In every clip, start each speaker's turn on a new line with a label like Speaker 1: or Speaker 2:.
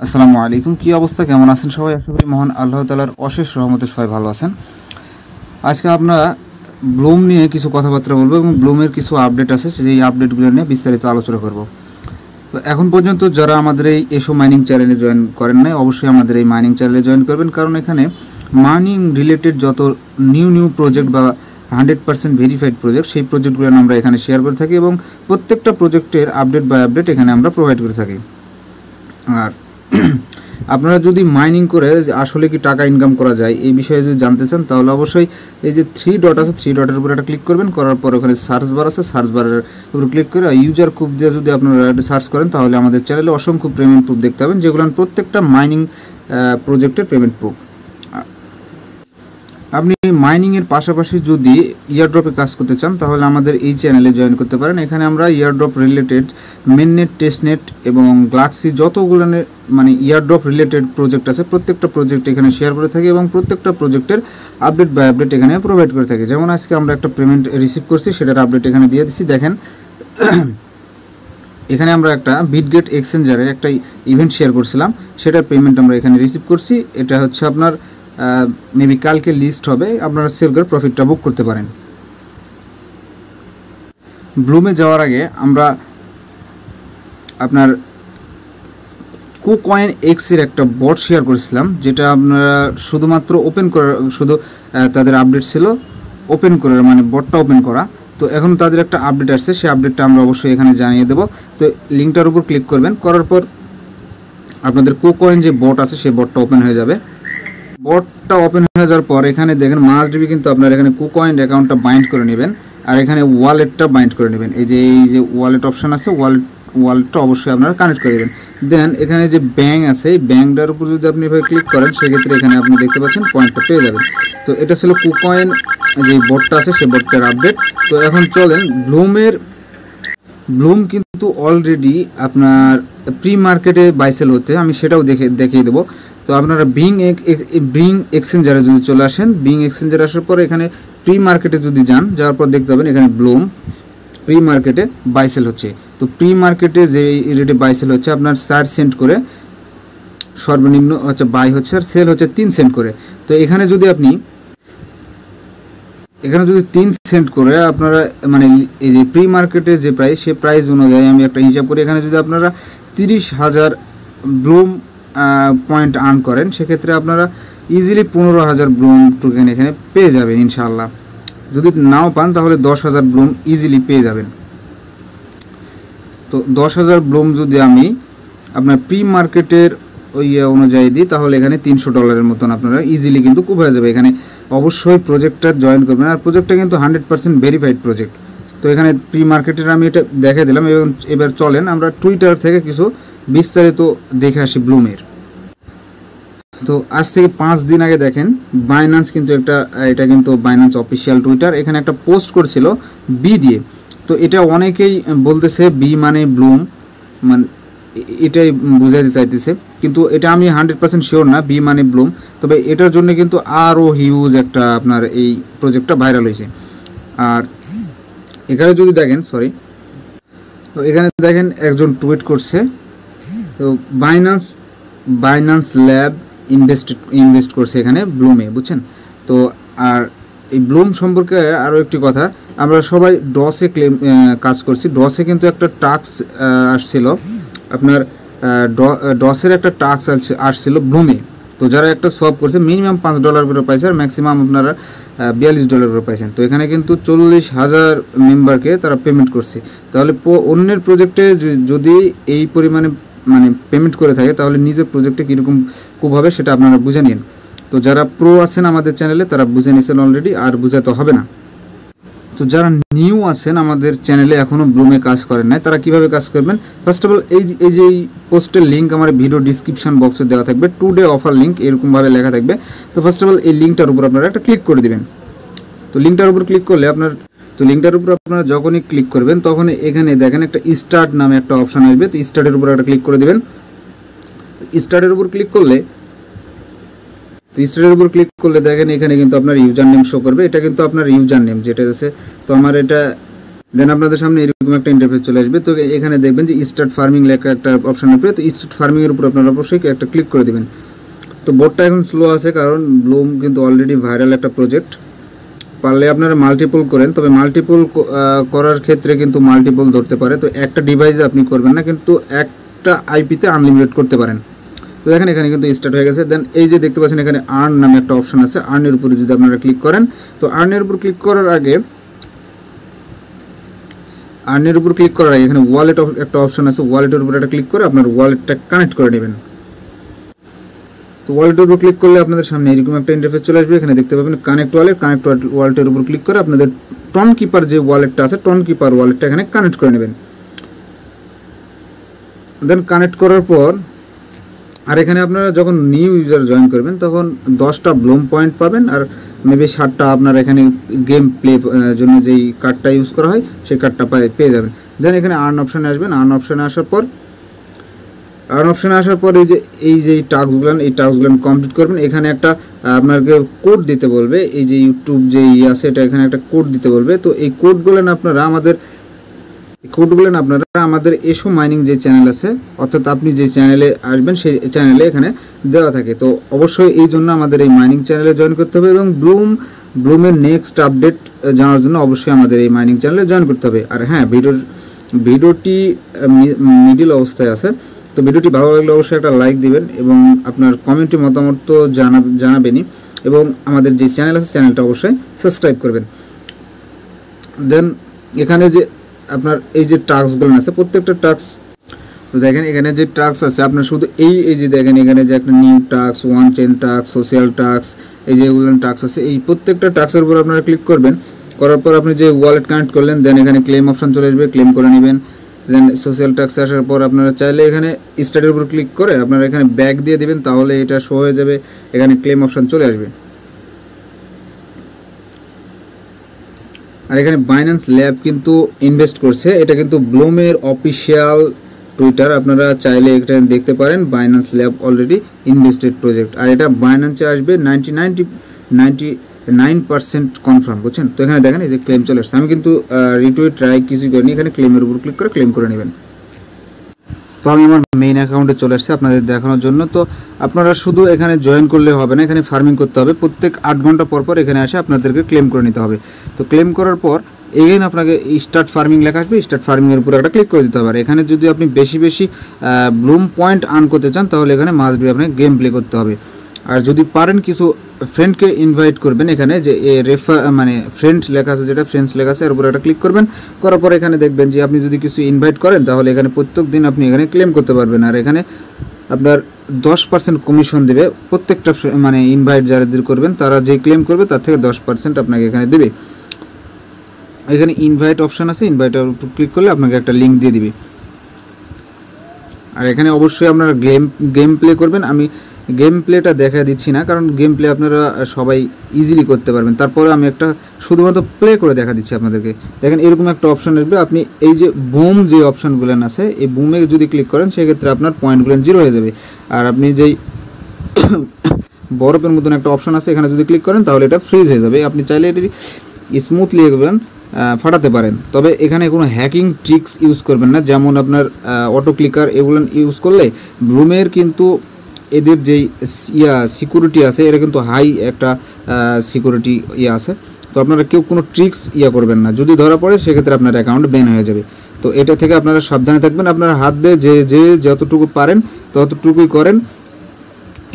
Speaker 1: আসসালামু আলাইকুম। কি অবস্থা, কেমন আছেন সবাই? আশা করি মহান আল্লাহ তাআলার অশেষ রহমতে সবাই ভালো আছেন। আজকে আমরা ব্লুম নিয়ে কিছু কথাবার্তা বলবো এবং ব্লুমের কিছু আপডেট আছে, সেই আপডেটগুলো নিয়ে বিস্তারিত আলোচনা করব। তো এখন পর্যন্ত যারা আমাদের এই এসো মাইনিং চ্যানেলে জয়েন করেন নাই, অবশ্যই আমাদের এই মাইনিং চ্যানেলে জয়েন করবেন, কারণ এখানে মাইনিং রিলেটেড যত নিউ প্রজেক্ট বা 100% ভেরিফাইড প্রজেক্ট, সেই প্রজেক্টগুলো আমরা এখানে শেয়ার করে থাকি এবং প্রত্যেকটা প্রজেক্টের আপডেট বাই আপডেট এখানে আমরা প্রোভাইড করে থাকি। আর আপনারা যদি মাইনিং করে আসলে কি টাকা ইনকাম করা যায় এই বিষয়ে যদি জানতে চান, তাহলে অবশ্যই এই যে 3 ডট আছে, 3 ডটের উপর একটা ক্লিক করবেন। করার পর ওখানে সার্চ বার আছে, সার্চ বারের উপর ক্লিক করে ইউজার প্রুফ দিয়ে যদি আপনারা সার্চ করেন, তাহলে আমাদের চ্যানেলে অসংখ্য পেমেন্ট প্রুফ দেখতে পাবেন, যেগুলো প্রত্যেকটা মাইনিং প্রজেক্টের পেমেন্ট প্রুফ। আপনি মাইনিংয়ের পাশাপাশি যদি ইয়ারড্রপে কাজ করতে চান, তাহলে আমাদের এই চ্যানেলে জয়েন করতে পারেন। এখানে আমরা ইয়ারড্রপ রিলেটেড মেননেট, টেস্টনেট এবং গ্লাক্সি যতগুলো মানে ইয়ারড্রপ রিলেটেড প্রজেক্ট আছে, প্রত্যেকটা প্রজেক্ট এখানে শেয়ার করে থাকি এবং প্রত্যেকটা প্রজেক্টের আপডেট বাই আপডেট এখানে প্রোভাইড করে থাকি। যেমন আজকে আমরা একটা পেমেন্ট রিসিভ করছি, সেটার আপডেট এখানে দিয়ে দিচ্ছি। দেখেন এখানে আমরা একটা বিটগেট এক্সচেঞ্জারের একটা ইভেন্ট শেয়ার করছিলাম, সেটার পেমেন্ট আমরা এখানে রিসিভ করছি। এটা হচ্ছে আপনার মেবি কালকে লিস্ট হবে, আপনারা সেল করে প্রফিটটা বুক করতে পারেন। ব্লুমে যাওয়ার আগে আমরা আপনার কুকয়েন এক্সের একটা বট শেয়ার করেছিলাম, যেটা আপনারা শুধুমাত্র ওপেন করার, শুধু তাদের আপডেট ছিল ওপেন করার, মানে বটটা ওপেন করা। তো এখন তাদের একটা আপডেট আসছে, সেই আপডেটটা আমরা অবশ্যই এখানে জানিয়ে দেবো। তো লিঙ্কটার উপর ক্লিক করবেন, করার পর আপনাদের কুকয়েন যে বট আছে সেই বটটা ওপেন হয়ে যাবে। বটটা ওপেন হয়ে যাওয়ার পর এখানে দেখেন মাস্ট বি কিন্তু আপনারা এখানে কুকয়েন অ্যাকাউন্টটা বাইন্ড করে নেবেন, আর এখানে ওয়ালেটটা বাইন্ড করে নেবেন। এই যে ওয়ালেট অপশন আছে, ওয়ালেটটা অবশ্যই আপনারা কানেক্ট করে দেবেন। দেন এখানে যে ব্যাঙ্ক আছে, এই ব্যাঙ্কটার উপর যদি আপনি এভাবে ক্লিক করেন, সেক্ষেত্রে এখানে আপনি দেখতে পাচ্ছেন পয়েন্টটা পেয়ে যাবেন। তো এটা ছিল কুকয়েন যে বটটা আছে সেই বটটার আপডেট। তো এখন চলেন ব্লুম কিন্তু অলরেডি আপনার প্রি মার্কেটে বাইসেল হতে, আমি সেটাও দেখিয়ে দেবো। তো আপনারা বিং এক্সচেঞ্জারে যদি চলে আসেন, বিং এক্সচেঞ্জারে আসার পরে এখানে প্রি মার্কেটে যদি যাওয়ার পর দেখতে পাবেন এখানে ব্লুম প্রি মার্কেটে বাইসেল হচ্ছে। তো প্রি মার্কেটে যে রেটে বাইসেল হচ্ছে, আপনার 4 সেন্ট করে সর্বনিম্ন হচ্ছে বাই হচ্ছে, আর সেল হচ্ছে 3 সেন্ট করে। তো এখানে যদি 3 সেন্ট করে আপনারা, মানে এই যে প্রি মার্কেটে যে প্রাইস, সে প্রাইস অনুযায়ী আমি একটা হিসাব করি, এখানে যদি আপনারা 30,000 ব্লুম পয়েন্ট আর্ন করেন, সেক্ষেত্রে আপনারা ইজিলি 15,000 ব্লুম টোকেন এখানে পেয়ে যাবেন ইনশাআল্লাহ। যদি নাও পান তাহলে 10,000 ব্লুম ইজিলি পেয়ে যাবেন। তো 10,000 ব্লুম যদি আমি আপনার প্রি মার্কেটের ওই অনুযায়ী দিই, তাহলে এখানে $300 মতন আপনারা ইজিলি কিন্তু খুব হয়ে যাবে। এখানে অবশ্যই প্রজেক্টটা জয়েন করবেন, আর প্রজেক্টটা কিন্তু 100% ভেরিফাইড প্রজেক্ট। তো এখানে প্রি মার্কেটের আমি এটা দেখে দিলাম, এবং এবার চলেন আমরা টুইটার থেকে কিছু বিস্তারিত দেখে আসি ব্লুমের। তো আজ থেকে 5 দিন আগে দেখেন বাইন্যান্স কিন্তু এটা কিন্তু বাইন্যান্স অফিসিয়াল টুইটার, এখানে একটা পোস্ট করছিল বি দিয়ে। তো এটা অনেকেই বলতেছে বি মানে ব্লুম, মানে এটাই বোঝাতে চাইতেছে, কিন্তু এটা আমি 100% শিওর না বি মানে ব্লুম। তবে এটার জন্য কিন্তু আরও হিউজ একটা আপনার এই প্রজেক্টটা ভাইরাল হয়েছে। আর এখানে যদি দেখেন, তো এখানে দেখেন একজন টুইট করছে, তো বাইন্যান্স ল্যাব ইনভেস্ট করছে এখানে ব্লুমে, বুঝছেন? তো আর এই ব্লুম সম্পর্কে আরও একটি কথা, আমরা সবাই ডসে কাজ করছি। ডসে কিন্তু একটা টাস্ক আসছিল, আপনার ডসের একটা টাস্ক আসছিল ব্লুমে। তো যারা একটা সলভ করছে মিনিমাম $5 করে পাইছে, আর ম্যাক্সিমাম আপনারা $42 করে পাইছেন। তো এখানে কিন্তু 40,000 মেম্বারকে তারা পেমেন্ট করছে। তাহলে অন্যের প্রজেক্টে যদি এই পরিমাণে মানে পেমেন্ট করে থাকে, তাহলে নিজের প্রজেক্টে কীরকম খুব হবে সেটা আপনারা বুঝে নিন। তো যারা প্রো আছেন আমাদের চ্যানেলে, তারা বুঝে নিয়েছেন অলরেডি, আর বুঝাতে হবে না। তো যারা নিউ আছেন আমাদের চ্যানেলে, এখনও ব্লুমে কাজ করেন নাই, তারা কিভাবে কাজ করবেন? ফার্স্ট অফ অল এই যে পোস্টের লিঙ্ক আমার ভিডিও ডিসক্রিপশন বক্সে দেওয়া থাকবে, টুডে অফার লিঙ্ক এরকমভাবে লেখা থাকবে। তো ফার্স্ট অফ অল এই লিঙ্কটার উপর আপনারা একটা ক্লিক করে দেবেন। তো লিঙ্কটার উপর ক্লিক করলে লিঙ্কটার উপর আপনারা যখনই ক্লিক করবেন, তখন এখানে দেখেন একটা স্টার্ট নামে একটা অপশন আসবে। তো স্টার্টের উপর একটা ক্লিক করে দেবেন। স্টার্টের উপর ক্লিক করলে দেখেন এখানে কিন্তু আপনার ইউজার নেম শো করবে। এটা কিন্তু আপনার ইউজার নেম যেটা আছে। তো আমার এটা দেন আপনাদের সামনে এরকম একটা ইন্টারফেস চলে আসবে। তো এখানে দেখবেন যে স্টার্ট ফার্মিং লেখা একটা অপশন আসবে। তো স্টার্ট ফার্মিংয়ের উপর আপনারা অবশ্যই একটা ক্লিক করে দেবেন। তো বোর্ডটা এখন স্লো আছে, কারণ ব্লুম কিন্তু অলরেডি ভাইরাল একটা প্রজেক্ট। পারলে আপনারা মাল্টিপল করেন, তবে মাল্টিপল করার ক্ষেত্রে কিন্তু মাল্টিপল ধরতে পারে। তো একটা ডিভাইসে আপনি করবেন না, কিন্তু একটা আইপিতে আনলিমিটেড করতে পারেন। তো দেখেন এখানে কিন্তু স্টার্ট হয়ে গেছে। দেন এই যে দেখতে পাচ্ছেন এখানে আর্ন নামে একটা অপশন আছে, আর্নের উপরে যদি আপনারা ক্লিক করেন, তো আর্নের উপর ক্লিক করার আগে এখানে ওয়ালেট একটা অপশন আছে, ওয়ালেটের উপর একটা ক্লিক করে আপনার ওয়ালেটটা কানেক্ট করে নেবেন। তো ওয়ালেটের উপর ক্লিক করলে আপনাদের সামনে এরকম একটা ইন্টারফেস চলে আসবে। এখানে দেখতে পাবেন কানেক্ট ওয়ালেটের উপর ক্লিক করে আপনাদের টন কিপার যে ওয়ালেটটা আছে, টন কিপার ওয়ালেটটা এখানে কানেক্ট করে নেবেন। দেন কানেক্ট করার পর আর এখানে আপনারা যখন নিউ ইউজার জয়েন করবেন তখন 10টা ব্লুম পয়েন্ট পাবেন, আর মেবি 7টা আপনার এখানে গেম প্লে জন্য যেই কার্ডটা ইউজ করা হয় সেই কার্ডটা পেয়ে যাবেন। দেন এখানে আর্ন অপশানে আসবেন। আর্ন অপশানে আসার পর এই যে টাস্কগুলো কমপ্লিট করবেন। এখানে একটা আপনাকে কোড দিতে বলবে, এই যে ইউটিউব যে আছে এটা এখানে একটা কোড দিতে বলবে। তো এই কোডগুলো আপনারা আমাদের এসো মাইনিং যে চ্যানেল আছে, অর্থাৎ আপনি যে চ্যানেলে আসবেন সেই চ্যানেলে এখানে দেওয়া থাকে। তো অবশ্যই এই জন্য আমাদের এই মাইনিং চ্যানেলে জয়েন করতে হবে, এবং ব্লুমের নেক্সট আপডেট জানার জন্য অবশ্যই আমাদের এই মাইনিং চ্যানেলে জয়েন করতে হবে। আর হ্যাঁ, ভিডিওটি মিডিল অবস্থায় আছে, তো ভিডিওটি ভালো লাগলে অবশ্যই একটা লাইক দিবেন এবং আপনার কমেন্টে মতামত তো জানাবেনই, এবং আমাদের যে চ্যানেল আছে চ্যানেলটা অবশ্যই সাবস্ক্রাইব করবেন। দেন এখানে যে আপনার এই যে টাস্কগুলো আছে, প্রত্যেকটা টাস্ক তো দেখেন এখানে যে টাস্ক আছে আপনার শুধু এই যে দেখেন এখানে যে একটা new task, one chain task, social task, এই যে এগুলো টাস্ক আছে, এই প্রত্যেকটা টাস্কের উপর আপনারা ক্লিক করবেন। করার পর আপনি যে ওয়ালেট কানেক্ট করলেন, দেন এখানে ক্লেম অপশন চলে আসবে, ক্লেম করে নেবেন। দেন সোশ্যাল টাস্ক আসার পর আপনারা চাইলে এখানে স্টার্টের উপর ক্লিক করে আপনারা এখানে ব্যাক দিয়ে দিবেন, তাহলে এটা শো হয়ে যাবে, এখানে ক্লেম অপশন চলে আসবে। আর এখানে বাইন্যান্স ল্যাব কিন্তু ইনভেস্ট করছে, এটা কিন্তু ব্লুমের অফিসিয়াল টুইটার, আপনারা চাইলে এটা দেখতে পারেন। Binance lab already invested project, আর এটা বাইন্যান্সে আসবে 99% কনফার্ম, বুঝছেন। তো এখানে দেখেন এই যে ক্লেম চলে আসছে, আমি কিন্তু রিটুইট ট্রাই কিছুই করিনি, এখানে ক্লেমের উপর ক্লিক করে ক্লেম করে নেবেন। তো আমি আমার মেইন অ্যাকাউন্টে চলে আসছি আপনাদের দেখানোর জন্য। তো আপনারা শুধু এখানে জয়েন করলে হবে না, এখানে ফার্মিং করতে হবে। প্রত্যেক 8 ঘন্টা পর এখানে এসে আপনাদেরকে ক্লেম করে নিতে হবে। তো ক্লেম করার পর এগেইন আপনাকে স্টার্ট ফার্মিং লেখা আসবে, স্টার্ট ফার্মিংয়ের উপর একটা ক্লিক করে দিতে হবে। আর এখানে যদি আপনি বেশি ব্লুম পয়েন্ট আর্ন করতে চান তাহলে এখানে মাস্ট বি আপনাকে গেম প্লে করতে হবে। আর যদি পারেন কিছু ফ্রেন্ডকে ইনভাইট করবেন, এখানে যে ফ্রেন্ড লেখা আছে, যেটা ফ্রেন্ডস লেখা আছে এর উপর একটা ক্লিক করবেন। করার পর এখানে দেখবেন যে আপনি যদি কিছু ইনভাইট করেন তাহলে এখানে প্রত্যেক দিন আপনি এখানে ক্লেম করতে পারবেন। আর এখানে আপনার 10% কমিশন দেবে প্রত্যেকটা ইনভাইট যারা করবেন, তারা যে ক্লেম করবে তার থেকে 10% আপনাকে এখানে দেবে। এখানে ইনভাইট অপশন আছে, ইনভাইটের উপর ক্লিক করলে আপনাকে একটা লিঙ্ক দিয়ে দিবে। আর এখানে অবশ্যই আপনারা গেম প্লে করবেন। আমি গেম প্লেটা দেখা দিচ্ছি না, কারণ গেম প্লে আপনারা সবাই ইজিলি করতে পারবেন। তারপরে আমি একটা শুধুমাত্র প্লে করে দেখা দিচ্ছি আপনাদেরকে। দেখেন এরকম একটা অপশন আসবে, আপনি এই যে বুম যে অপশানগুলো আছে এই বুমে যদি ক্লিক করেন সেক্ষেত্রে আপনার পয়েন্টগুলো 0 হয়ে যাবে। আর আপনি যেই বরফের মতন একটা অপশন আছে এখানে যদি ক্লিক করেন তাহলে এটা ফ্রিজ হয়ে যাবে। আপনি চাইলে এটি স্মুথলি এগোবেন ফাটাতে পারেন, তবে এখানে কোনো হ্যাকিং ট্রিক্স ইউজ করবেন না, যেমন আপনার অটো ক্লিকার এগুলো ইউজ করলে ব্লুমের কিন্তু এদের যেই সিকিউরিটি আছে এটা কিন্তু হাই একটা সিকিউরিটি আছে। তো আপনারা কেউ কোনো ট্রিক্স করবেন না, যদি ধরা পড়ে সেক্ষেত্রে আপনার অ্যাকাউন্ট ব্যান হয়ে যাবে। তো এটা থেকে আপনারা সাবধানে থাকবেন, আপনারা হাত দিয়ে যে যতটুকু পারেন ততটুকুই করেন।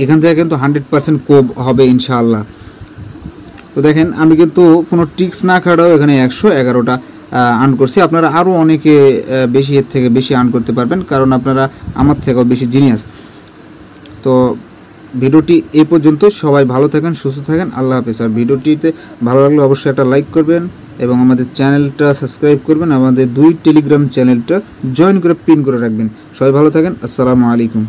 Speaker 1: এখান থেকে কিন্তু 100% কোব হবে ইনশাআল্লাহ। তো দেখেন আমি কিন্তু কোনো ট্রিক্স না খাটাও এখানে 111টা আর্ন করছি। আপনারা আরও অনেকে এর থেকে বেশি আর্ন করতে পারবেন, কারণ আপনারা আমার থেকেও বেশি জিনিয়াস। তো ভিডিওটি এই পর্যন্ত, সবাই ভালো থাকেন, সুস্থ থাকেন, আল্লাহ হাফেজ। আর ভিডিওটিতে ভালো লাগলে অবশ্যই একটা লাইক করবেন এবং আমাদের চ্যানেলটা সাবস্ক্রাইব করবেন, আমাদের 2 টেলিগ্রাম চ্যানেলটা জয়েন করে পিন করে রাখবেন। সবাই ভালো থাকেন, আসসালামু আলাইকুম।